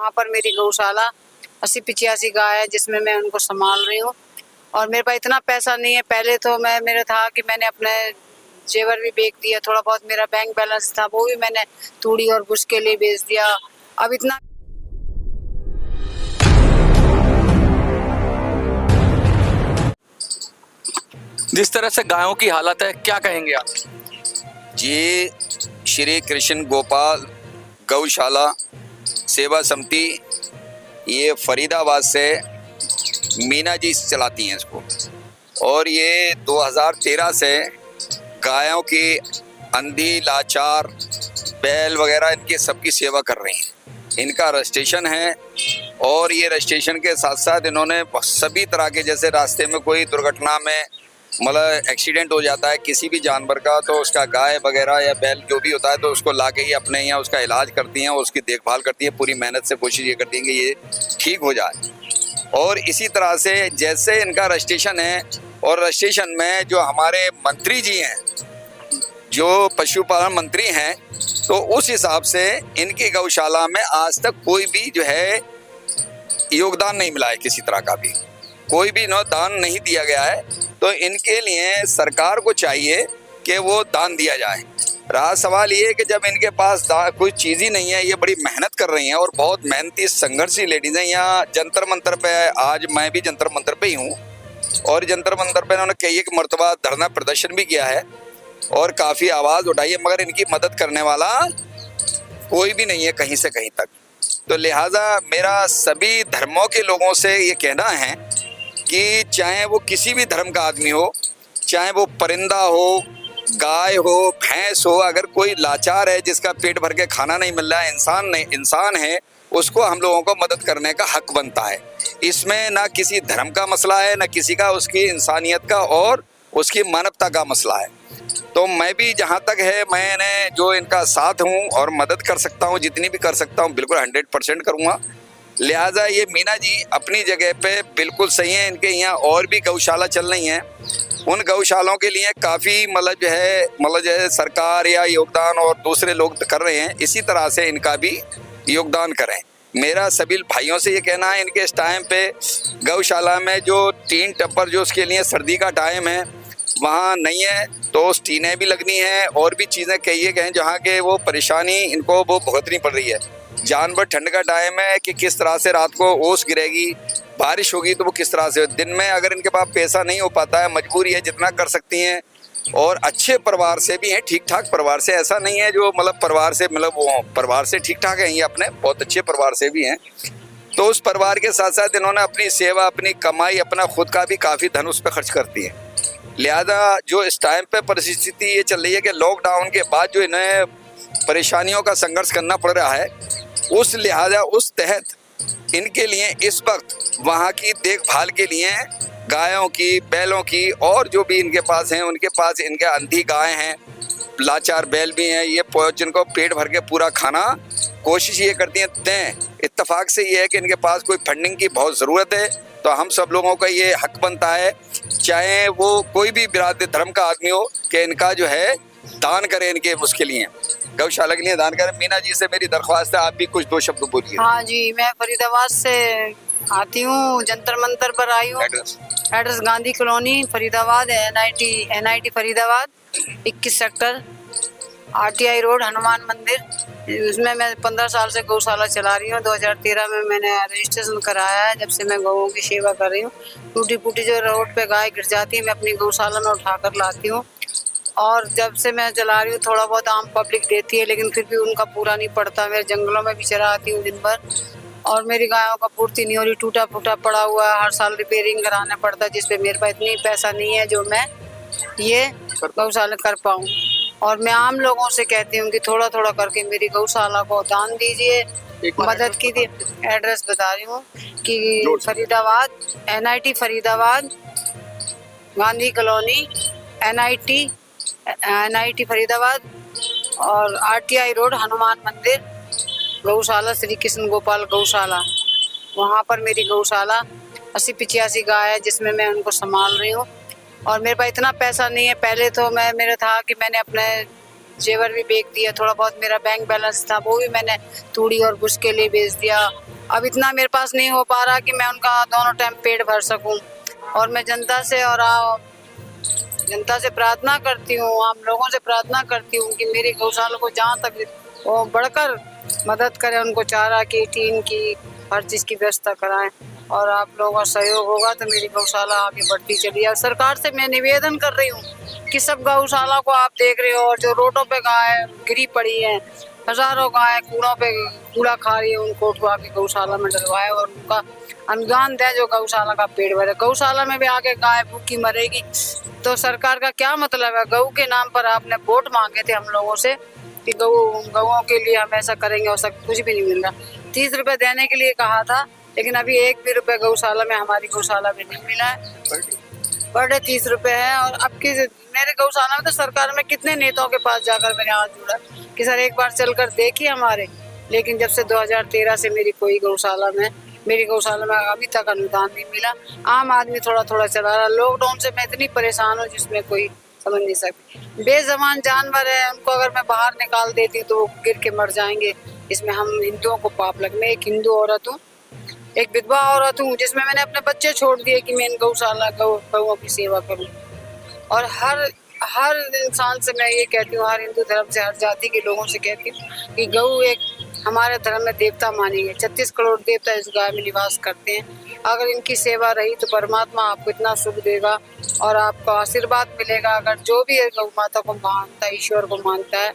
वहाँ पर मेरी गौशाला 80-85 गाय है जिसमें मैं उनको संभाल रही हूँ। और मेरे पास इतना पैसा नहीं है। पहले तो मेरा था कि मैंने अपने जेवर भी बेच दिया, थोड़ा बहुत मेरा बैंक बैलेंस था वो भी मैंने तूड़ी और बुश के लिए बेच दिया। अब इतना जिस तरह से गायों की हालत है, क्या कहेंगे आप? जी, श्री कृष्ण गोपाल गौशाला सेवा समिति ये फरीदाबाद से मीना जी चलाती हैं इसको, और ये 2013 से गायों की अंधी लाचार बैल वगैरह इनकी सबकी सेवा कर रही हैं। इनका रजिस्ट्रेशन है, और ये रजिस्ट्रेशन के साथ साथ इन्होंने सभी तरह के, जैसे रास्ते में कोई दुर्घटना में मतलब एक्सीडेंट हो जाता है किसी भी जानवर का, तो उसका गाय वगैरह या बैल जो भी होता है तो उसको ला के ही अपने यहाँ उसका इलाज करती हैं और उसकी देखभाल करती हैं। पूरी मेहनत से कोशिश ये करती हैं कि ये ठीक हो जाए। और इसी तरह से जैसे इनका रजिस्ट्रेशन है, और रजिस्ट्रेशन में जो हमारे मंत्री जी हैं, जो पशुपालन मंत्री हैं, तो उस हिसाब से इनकी गौशाला में आज तक कोई भी जो है योगदान नहीं मिला है, किसी तरह का भी कोई भी दान नहीं दिया गया है। तो इनके लिए सरकार को चाहिए कि वो दान दिया जाए। रहा सवाल ये कि जब इनके पास कोई चीज़ ही नहीं है, ये बड़ी मेहनत कर रही हैं और बहुत मेहनती संघर्षी लेडीज़ हैं। यहाँ जंतर मंतर पे, आज मैं भी जंतर मंतर पे ही हूँ, और जंतर मंतर पे इन्होंने कई एक मरतबा धरना प्रदर्शन भी किया है और काफ़ी आवाज़ उठाई है, मगर इनकी मदद करने वाला कोई भी नहीं है कहीं से कहीं तक। तो लिहाजा मेरा सभी धर्मों के लोगों से ये कहना है कि चाहे वो किसी भी धर्म का आदमी हो, चाहे वो परिंदा हो, गाय हो, भैंस हो, अगर कोई लाचार है जिसका पेट भर के खाना नहीं मिल रहा है, इंसान है, उसको हम लोगों को मदद करने का हक बनता है। इसमें ना किसी धर्म का मसला है, ना किसी का उसकी इंसानियत का और उसकी मानवता का मसला है। तो मैं भी जहाँ तक है, मैंने जो इनका साथ हूँ और मदद कर सकता हूँ, जितनी भी कर सकता हूँ बिल्कुल 100% करूँगा। लिहाजा ये मीना जी अपनी जगह पे बिल्कुल सही है। इनके यहाँ और भी गौशाला चल रही हैं, उन गौशालों के लिए काफ़ी मतलब जो है सरकार या योगदान और दूसरे लोग कर रहे हैं, इसी तरह से इनका भी योगदान करें। मेरा सभी भाइयों से ये कहना है, इनके इस टाइम पे गौशाला में जो टीन टप्पर जो उसके लिए सर्दी का टाइम है वहाँ नहीं है, तो उस टीनें भी लगनी है और भी चीज़ें कही गए जहाँ के वो परेशानी इनको वो भुगतनी पड़ रही है। जानवर ठंड का टाइम है कि किस तरह से रात को ओस गिरेगी, बारिश होगी तो वो किस तरह से, दिन में अगर इनके पास पैसा नहीं हो पाता है, मजबूरी है, जितना कर सकती हैं। और अच्छे परिवार से भी हैं, ठीक ठाक परिवार से, ऐसा नहीं है जो मतलब परिवार से मतलब वो परिवार से ठीक ठाक हैं, ये अपने बहुत अच्छे परिवार से भी हैं। तो उस परिवार के साथ साथ इन्होंने अपनी सेवा, अपनी कमाई, अपना खुद का भी काफ़ी धन उस पर खर्च करती है। लिहाजा जो इस टाइम पे परिस्थिति ये चल रही है कि लॉकडाउन के बाद जो इन्हें परेशानियों का संघर्ष करना पड़ रहा है, उस लिहाजा उस तहत इनके लिए इस वक्त वहाँ की देखभाल के लिए गायों की, बैलों की, और जो भी इनके पास हैं, उनके पास इनके अंधी गाय हैं, लाचार बैल भी हैं, ये जिनको पेट भर के पूरा खाना कोशिश ये करती हैं। दें इत्तेफाक से ये है कि इनके पास कोई फंडिंग की बहुत ज़रूरत है, तो हम सब लोगों का ये हक बनता है, चाहे वो कोई भी बिरादरी धर्म का आदमी हो, कि इनका जो है दान करें, इनके उसके लिए गौशाला के लिए दान करें। मीना जी से मेरी दरख्वास्त है, आप भी कुछ 2 शब्द बोलिए। हाँ जी, मैं फरीदाबाद से आती हूँ, जंतर मंतर पर आई हूँ। Address Gandhi colony Faridabad, NIT Faridabad, 21 sector, RTI road, Hanuman मंदिर। उसमें मैं 15 साल से गौशाला चला रही हूँ। 2013 में मैंने रजिस्ट्रेशन कराया है। जब से मैं गौओं की सेवा कर रही हूँ। टूटी फूटी जो रोड पे गाय गिर जाती है, मैं अपनी गौशाला में उठाकर लाती हूँ, और जब से मैं चला रही हूँ थोड़ा बहुत आम पब्लिक देती है, लेकिन फिर भी उनका पूरा नहीं पड़ता। मैं जंगलों में भी चरा आती हूँ दिन भर, और मेरी गायों का पूर्ति नहीं हो रही, टूटा फूटा पड़ा हुआ है, हर साल रिपेयरिंग कराना पड़ता है, जिसपे मेरे पास इतनी पैसा नहीं है जो मैं ये गौशाला कर पाऊँ। और मैं आम लोगों से कहती हूँ कि थोड़ा थोड़ा करके मेरी गौशाला को दान दीजिए, मदद कीजिए। एड्रेस बता रही हूँ कि Faridabad, NIT Faridabad, Gandhi colony, NIT Faridabad, और RTI रोड, हनुमान मंदिर, गौशाला श्री कृष्ण गोपाल गौशाला। वहाँ पर मेरी गौशाला 80-85 गाय है जिसमें मैं उनको संभाल रही हूँ। और मेरे पास इतना पैसा नहीं है। पहले तो मेरा था कि मैंने अपने जेवर भी बेच दिया, थोड़ा बहुत मेरा बैंक बैलेंस था वो भी मैंने तूड़ी और बुश के लिए बेच दिया। अब इतना मेरे पास नहीं हो पा रहा कि मैं उनका दोनों टाइम पेट भर सकूं। और मैं जनता से प्रार्थना करती हूँ, आप लोगों से प्रार्थना करती हूँ कि मेरी गौशाला को जहाँ तक वो बढ़कर मदद करें, उनको चारा की, टीन की, हर चीज़ की व्यवस्था कराएं। और आप लोगों का सहयोग होगा तो मेरी गौशाला आगे बढ़ती चली। और सरकार से मैं निवेदन कर रही हूँ कि सब गौशाला को आप देख रहे हो और जो रोडों पे गाय गिरी पड़ी है, हजारों गाय कूड़ों पे कूड़ा खा रही है, उनको उठवा के गौशाला में डलवाए और उनका अनुदान दें जो गौशाला का पेट भरे। गौशाला में भी आगे गाय भूखी मरेगी तो सरकार का क्या मतलब है? गऊ के नाम पर आपने वोट मांगे थे हम लोगों से कि गऊओं के लिए हम ऐसा करेंगे, और सब कुछ भी नहीं मिल रहा। 30 रुपए देने के लिए कहा था, लेकिन अभी 1 भी रुपए गौशाला में, हमारी गौशाला में नहीं मिला है। पर डे 30 रुपए है। और अब की मेरे गौशाला में तो सरकार में कितने नेताओं के पास जाकर मैंने हाथ जोड़ा कि सर एक बार चलकर देखिए हमारे, लेकिन जब से 2013 से मेरी गौशाला में अभी तक अनुदान नहीं मिला। आम आदमी थोड़ा थोड़ा चला रहा। लॉकडाउन से मैं इतनी परेशान हूँ जिसमें कोई समझ नहीं सकती। बेजबान जानवर है, उनको अगर मैं बाहर निकाल देती तो वो गिर के मर जाएंगे। इसमें हम हिंदुओं को पाप लगे। मैं एक हिंदू औरत हूँ, एक विधवा औरत हूँ, जिसमें मैंने अपने बच्चे छोड़ दिए कि मैं इन गौशाला गौओं की सेवा करूँ। और हर इंसान से मैं ये कहती हूँ, हर हिंदू धर्म से, हर जाति के लोगों से कहती हूँ कि गऊ एक हमारे धर्म में देवता मानी गई। 36 करोड़ देवता इस गाय में निवास करते हैं। अगर इनकी सेवा रही तो परमात्मा आपको इतना सुख देगा और आपको आशीर्वाद मिलेगा। अगर जो भी गौ माता को मानता है, ईश्वर को मानता है,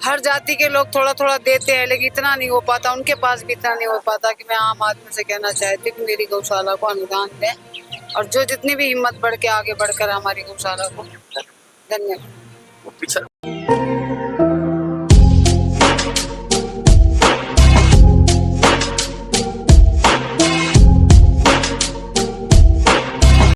हर जाति के लोग थोड़ा थोड़ा देते हैं, लेकिन इतना नहीं हो पाता, उनके पास भी इतना नहीं हो पाता कि मैं आम आदमी से कहना चाहती हूँ कि मेरी गौशाला को अनुदान दें और जो जितनी भी हिम्मत बढ़ के आगे बढ़कर हमारी गौशाला को। धन्यवाद। पीछे